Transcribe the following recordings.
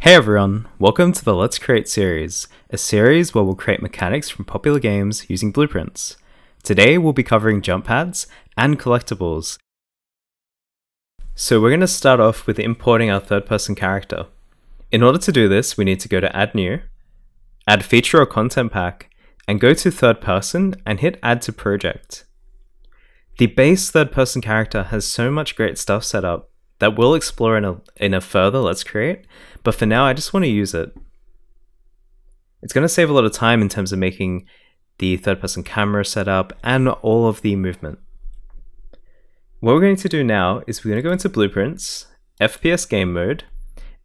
Hey everyone, welcome to the Let's Create series, a series where we'll create mechanics from popular games using blueprints. Today we'll be covering jump pads and collectibles. So we're going to start off with importing our third-person character. In order to do this, we need to go to Add New, add Feature or Content Pack, and go to Third Person and hit Add to Project. The base third-person character has so much great stuff set up that we'll explore in a further Let's Create, but for now I just want to use it. It's going to save a lot of time in terms of making the third-person camera setup and all of the movement. What we're going to do now is we're going to go into Blueprints, FPS Game Mode,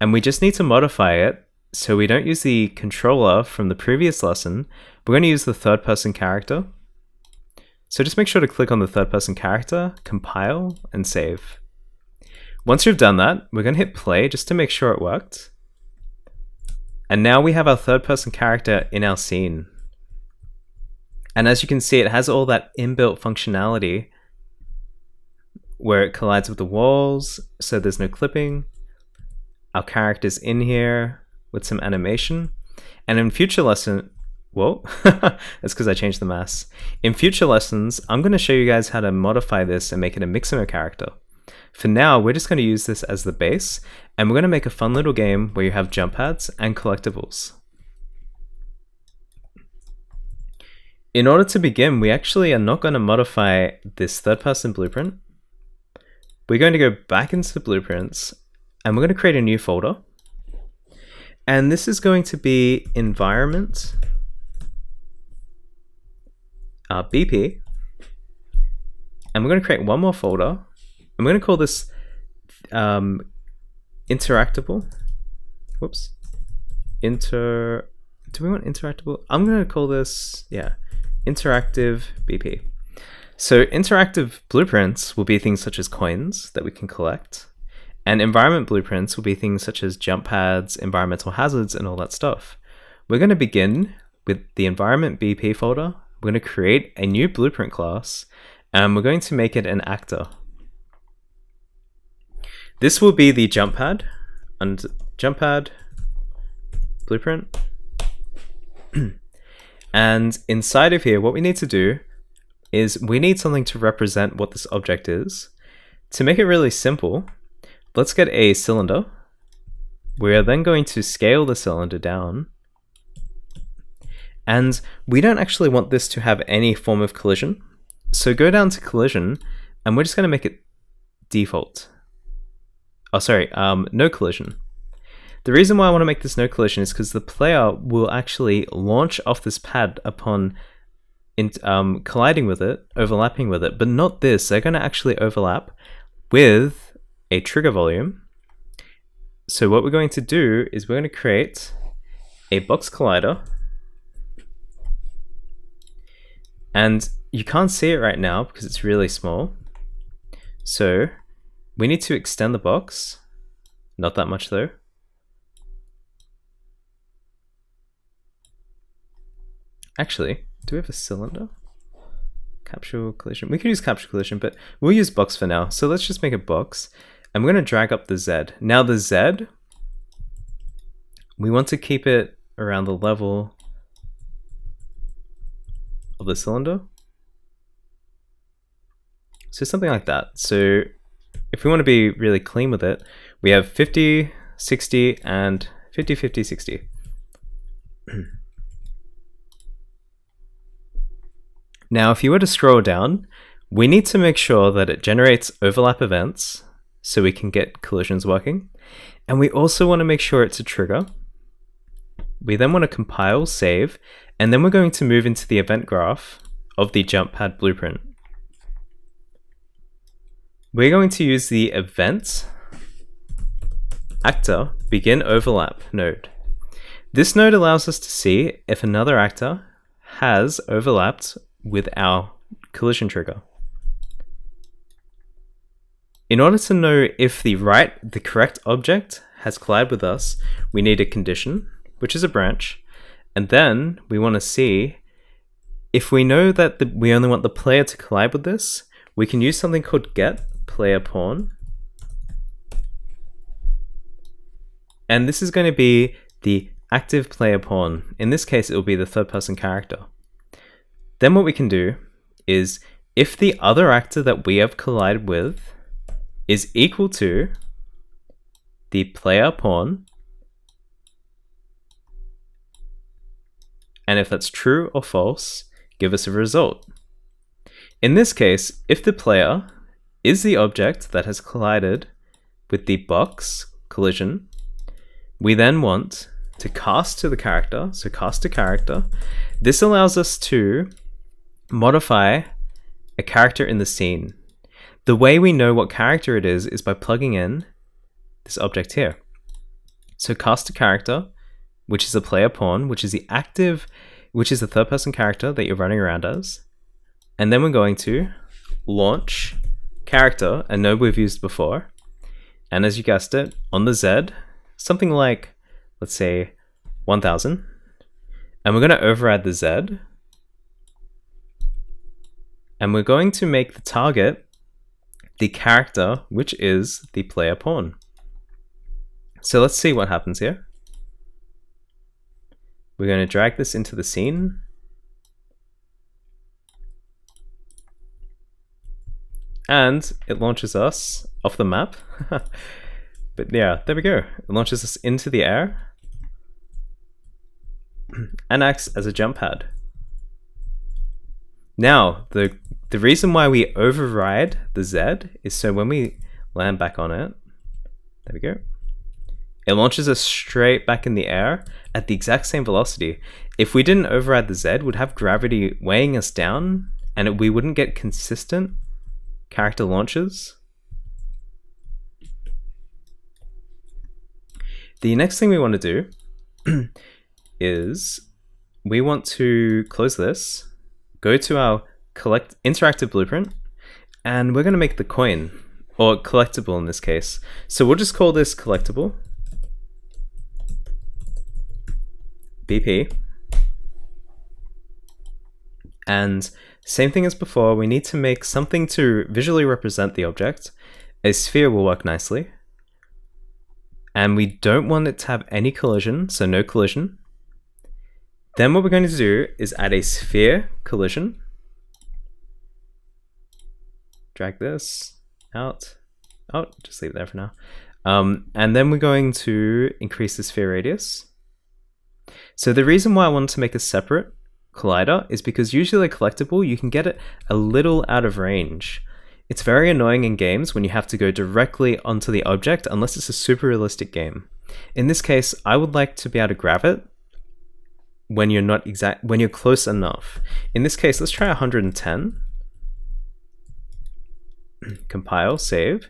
and we just need to modify it so we don't use the controller from the previous lesson. We're going to use the third-person character. So just make sure to click on the third-person character, compile, and save. Once you've done that, we're going to hit play just to make sure it worked. And now we have our third-person character in our scene. And as you can see, it has all that inbuilt functionality where it collides with the walls, so there's no clipping. Our character's in here with some animation. And in future lessons, whoa, that's because I changed the mask. In future lessons, I'm going to show you guys how to modify this and make it a Mixamo character. For now, we're just going to use this as the base, and we're going to make a fun little game where you have jump pads and collectibles. In order to begin, we actually are not going to modify this third-person blueprint. We're going to go back into Blueprints, and we're going to create a new folder. And this is going to be Environment, BP, and we're going to create one more folder. I'm going to call this interactable. Whoops. Do we want interactable? I'm going to call this, interactive BP. So interactive blueprints will be things such as coins that we can collect. And environment blueprints will be things such as jump pads, environmental hazards, and all that stuff. We're going to begin with the environment BP folder. We're going to create a new blueprint class, and we're going to make it an actor. This will be the jump pad and jump pad blueprint. And inside of here, what we need to do is we need something to represent what this object is. To make it really simple, let's get a cylinder. We are then going to scale the cylinder down. And we don't actually want this to have any form of collision. So go down to collision, and we're just going to make it default. No collision. The reason why I want to make this no collision is because the player will actually launch off this pad upon colliding with it, overlapping with it, but not this. They're going to actually overlap with a trigger volume. So what we're going to do is we're going to create a box collider. And you can't see it right now because it's really small. So we need to extend the box, not that much though. Actually, do we have a cylinder? Capture collision. We could use capture collision, but we'll use box for now. So let's just make a box, and we're going to drag up the Z. Now the Z, we want to keep it around the level of the cylinder. So something like that. So if we want to be really clean with it, we have 50, 60, and 50, 50, 60. Now, if you were to scroll down, we need to make sure that it generates overlap events so we can get collisions working. And we also want to make sure it's a trigger. We then want to compile, save, and then we're going to move into the event graph of the jump pad blueprint. We're going to use the event actor begin overlap node. This node allows us to see if another actor has overlapped with our collision trigger. In order to know if the correct object has collided with us, we need a condition, which is a branch, and then we want to see if we know that we only want the player to collide with this, we can use something called get player pawn, And this is going to be the active player pawn. In this case, it will be the third person character. Then what we can do is, if the other actor that we have collided with is equal to the player pawn, and if that's true or false, give us a result. In this case, if the player is the object that has collided with the box collision, we then want to cast to the character, so cast a character. This allows us to modify a character in the scene. The way we know what character it is by plugging in this object here. So cast a character, which is a player pawn, which is the third person character that you're running around as. And then we're going to launch character, a node we've used before. And as you guessed it, on the Z, something like, let's say 1000. And we're going to override the Z. And we're going to make the target the character, which is the player pawn. So let's see what happens here. We're going to drag this into the scene. And it launches us off the map. But yeah, there we go. It launches us into the air and acts as a jump pad. Now, the reason why we override the Z is so when we land back on it, there we go, it launches us straight back in the air at the exact same velocity. If we didn't override the Z, we'd have gravity weighing us down and we wouldn't get consistent character launches. The next thing we want to do is we want to close this, go to our interactive blueprint, and we're going to make the coin, or collectible in this case. So we'll just call this collectible BP. And same thing as before, we need to make something to visually represent the object. A sphere will work nicely. And we don't want it to have any collision, so no collision. Then what we're going to do is add a sphere collision. Drag this out. Oh, just leave it there for now. And then we're going to increase the sphere radius. So the reason why I wanted to make a separate collider is because usually a collectible, you can get it a little out of range. It's very annoying in games when you have to go directly onto the object unless it's a super realistic game. In this case, I would like to be able to grab it when you're close enough. In this case, let's try 110. Compile, save.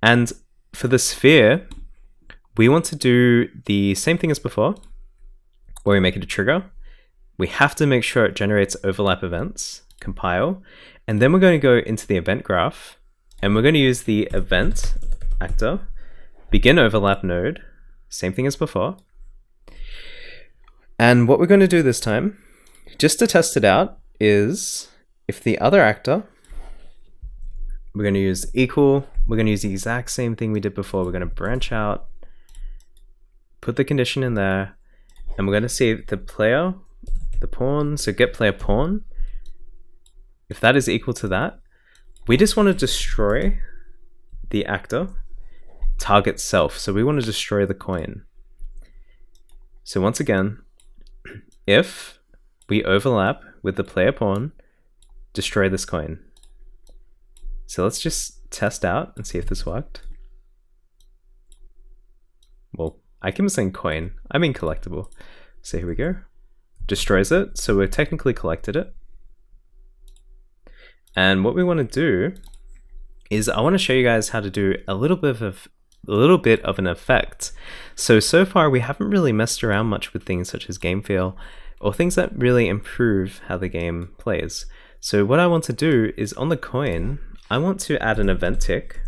And for the sphere, we want to do the same thing as before, where we make it a trigger. We have to make sure it generates overlap events. Compile. And then we're going to go into the event graph, and we're going to use the event actor, begin overlap node, same thing as before. And what we're going to do this time, just to test it out, is if the other actor, we're going to use equal, we're going to use the exact same thing we did before. We're going to branch out, put the condition in there, and we're going to see the player, the pawn, so get player pawn. If that is equal to that, we just want to destroy the actor target self. So we want to destroy the coin. So once again, if we overlap with the player pawn, destroy this coin. So let's just test out and see if this worked. Well, I keep saying coin, I mean collectible. So here we go. Destroys it, so we've technically collected it. And what we want to do is I want to show you guys how to do a little bit of an effect. So far we haven't really messed around much with things such as game feel or things that really improve how the game plays. So what I want to do is on the coin, I want to add an event tick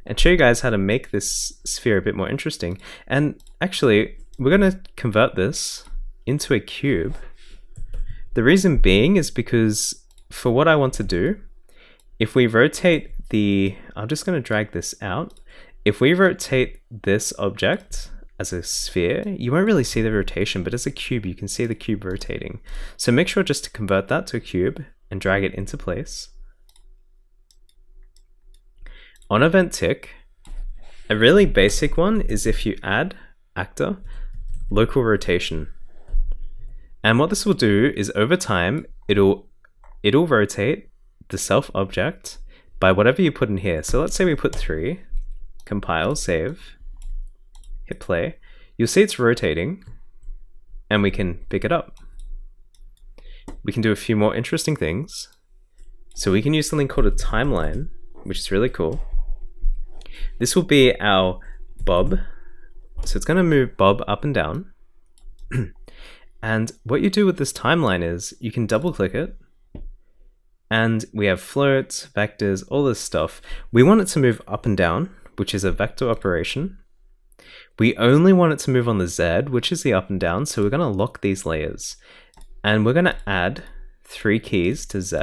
and show you guys how to make this sphere a bit more interesting. And actually, we're going to convert this into a cube. The reason being is because for what I want to do, if we rotate I'm just going to drag this out. If we rotate this object as a sphere, you won't really see the rotation, but as a cube, you can see the cube rotating. So make sure just to convert that to a cube and drag it into place. On event tick, a really basic one is if you add actor, local rotation. And what this will do is over time, it'll rotate the self object by whatever you put in here. So let's say we put 3, compile, save, hit play. You'll see it's rotating and we can pick it up. We can do a few more interesting things. So we can use something called a timeline, which is really cool. This will be our bob. So it's going to move bob up and down. And what you do with this timeline is you can double click it. And we have floats, vectors, all this stuff. We want it to move up and down, which is a vector operation. We only want it to move on the Z, which is the up and down. So we're going to lock these layers. And we're going to add 3 keys to Z.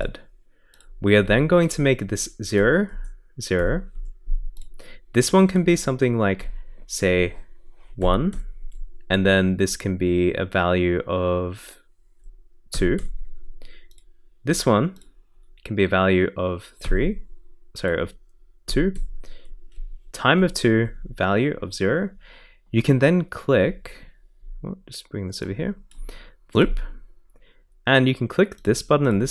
We are then going to make this 0, 0. This one can be something like, say, 1. And then this can be a value of 2. This one can be a value of 2. Time of 2, value of 0. You can then click, just bring this over here, loop. And you can click this button and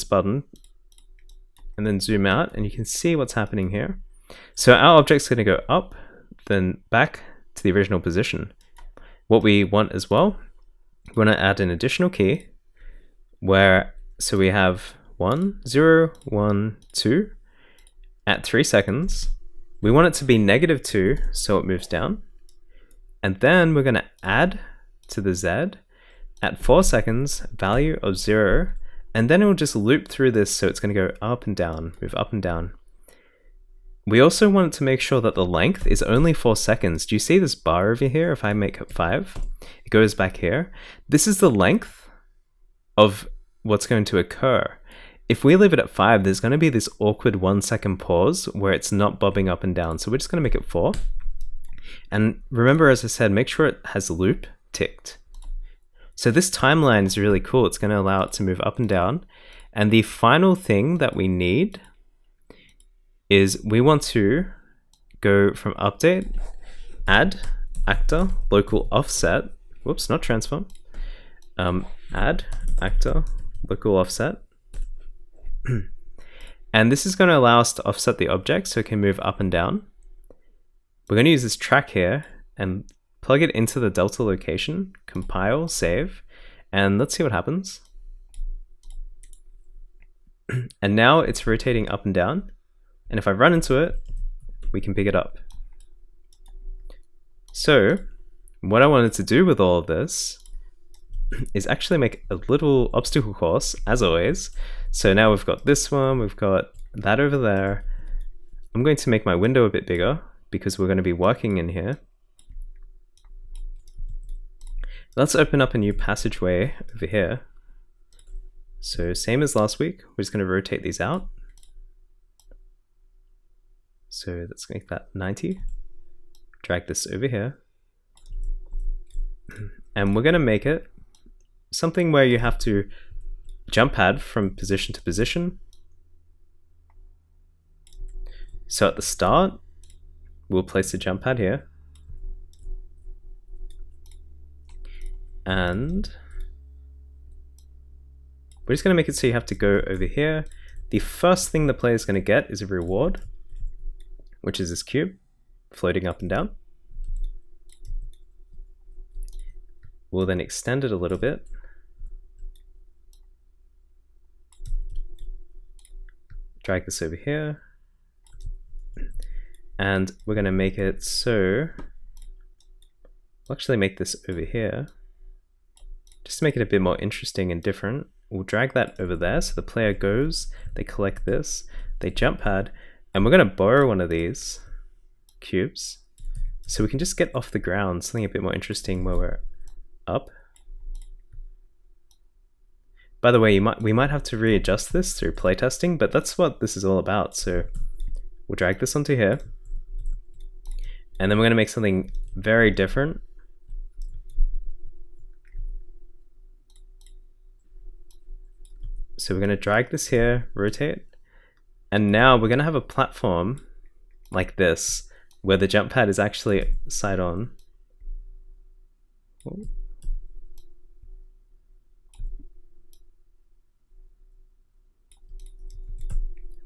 and then zoom out, and you can see what's happening here. So our object's going to go up, then back to the original position. What we want as well, we want to add an additional key so we have 1, 0, 1, 2 at 3 seconds. We want it to be -2, so it moves down. And then we're going to add to the Z at 4 seconds, value of 0, and then it will just loop through this, so it's going to go up and down, move up and down. We also want to make sure that the length is only 4 seconds. Do you see this bar over here? If I make it 5, it goes back here. This is the length of what's going to occur. If we leave it at 5, there's going to be this awkward 1 second pause where it's not bobbing up and down. So we're just going to make it 4. And remember, as I said, make sure it has loop ticked. So this timeline is really cool. It's going to allow it to move up and down. And the final thing that we need is we want to go from update, add, actor, local offset, whoops, not transform, add, actor, local offset. And this is going to allow us to offset the object so it can move up and down. We're going to use this track here and plug it into the delta location, compile, save, and let's see what happens. And now it's rotating up and down. And if I run into it, we can pick it up. So what I wanted to do with all of this is actually make a little obstacle course, as always. So now we've got this one, we've got that over there. I'm going to make my window a bit bigger because we're going to be working in here. Let's open up a new passageway over here. So same as last week, we're just going to rotate these out. So let's make that 90. Drag this over here. And we're going to make it something where you have to jump pad from position to position. So at the start, we'll place the jump pad here. And we're just going to make it so you have to go over here. The first thing the player is going to get is a reward, which is this cube floating up and down. We'll then extend it a little bit. Drag this over here. And we're going to make it so, we'll actually make this over here, just to make it a bit more interesting and different. We'll drag that over there, so the player goes, they collect this, they jump pad, and we're going to borrow one of these cubes, so we can just get off the ground, something a bit more interesting where we're up. By the way, we might have to readjust this through playtesting, but that's what this is all about. So we'll drag this onto here. And then we're going to make something very different. So we're going to drag this here, rotate, and now we're going to have a platform like this, where the jump pad is actually side on. And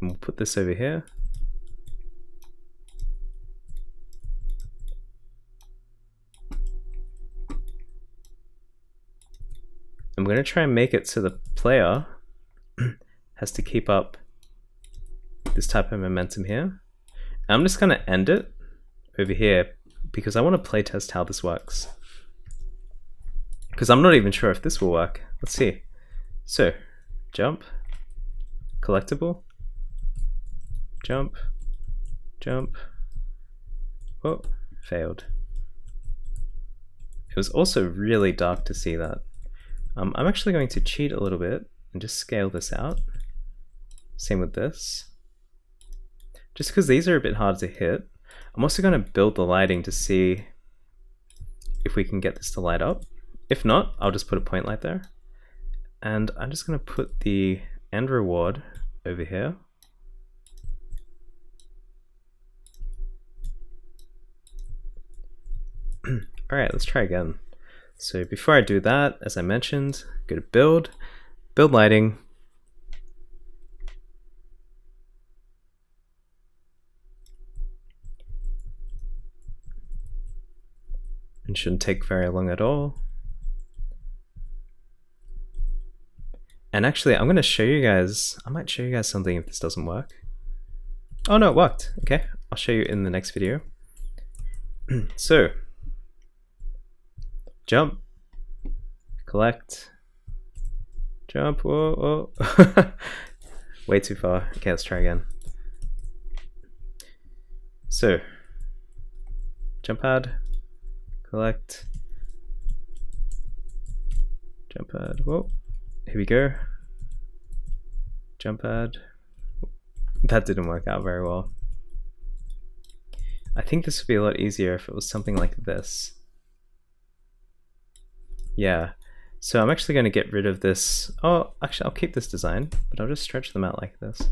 we'll put this over here. I'm going to try and make it so the player has to keep up this type of momentum here. I'm just going to end it over here because I want to play test how this works. Because I'm not even sure if this will work. Let's see. So, jump, collectible, jump, jump. Oh, failed. It was also really dark to see that. I'm actually going to cheat a little bit and just scale this out. Same with this. Just because these are a bit hard to hit. I'm also going to build the lighting to see if we can get this to light up. If not, I'll just put a point light there. And I'm just going to put the end reward over here. Alright, let's try again. So before I do that, as I mentioned, go to build, build lighting. It shouldn't take very long at all. And actually, I'm going to show you guys, I might show you guys something if this doesn't work. Oh no, it worked. Okay, I'll show you in the next video. So, jump, collect, jump, whoa, whoa. Way too far. Okay, let's try again. So, jump pad, collect, jump pad, whoa, here we go, jump pad. That didn't work out very well. I think this would be a lot easier if it was something like this. Yeah, so I'm actually going to get rid of this. Oh, actually I'll keep this design, but I'll just stretch them out like this.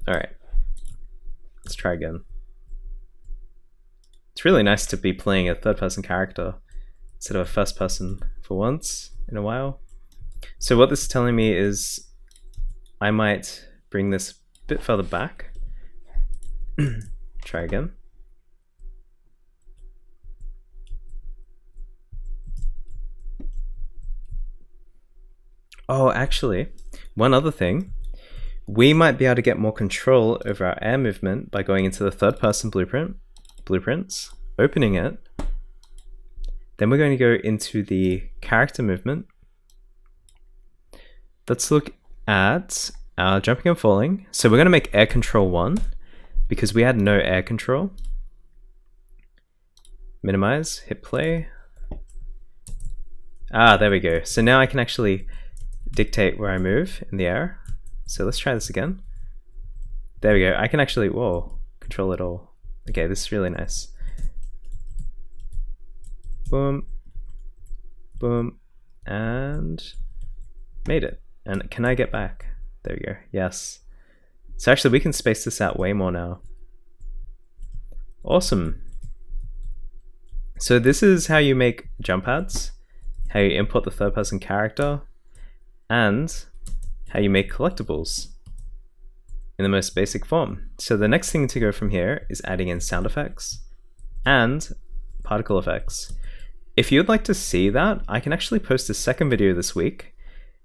Alright, let's try again. It's really nice to be playing a third-person character instead of a first-person for once in a while. So what this is telling me is I might bring this a bit further back. Try again. Oh, actually, one other thing. We might be able to get more control over our air movement by going into the third-person blueprints, opening it. Then we're going to go into the character movement. Let's look at our jumping and falling. So we're going to make air control 1 because we had no air control. Minimize, hit play. Ah, there we go. So now I can actually dictate where I move in the air. So let's try this again. There we go. I can actually, whoa, control it all. Okay, this is really nice. Boom, boom, and made it. And can I get back? There we go, yes. So actually we can space this out way more now. Awesome. So this is how you make jump pads, how you import the third person character, and how you make collectibles in the most basic form. So the next thing to go from here is adding in sound effects and particle effects. If you'd like to see that, I can actually post a second video this week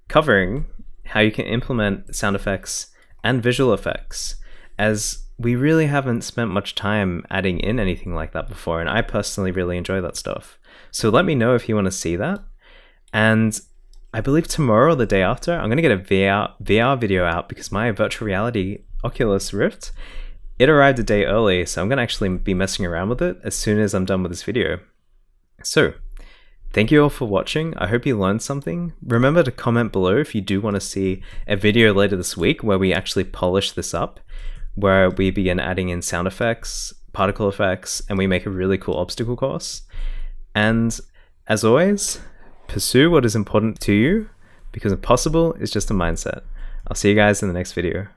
covering how you can implement sound effects and visual effects, as we really haven't spent much time adding in anything like that before, and I personally really enjoy that stuff. So let me know if you want to see that. And I believe tomorrow or the day after, I'm going to get a VR video out because my virtual reality Oculus Rift, it arrived a day early, so I'm going to actually be messing around with it as soon as I'm done with this video. So, thank you all for watching. I hope you learned something. Remember to comment below if you do want to see a video later this week where we actually polish this up. where we begin adding in sound effects, particle effects, and we make a really cool obstacle course. And as always, pursue what is important to you, because impossible is just a mindset. I'll see you guys in the next video.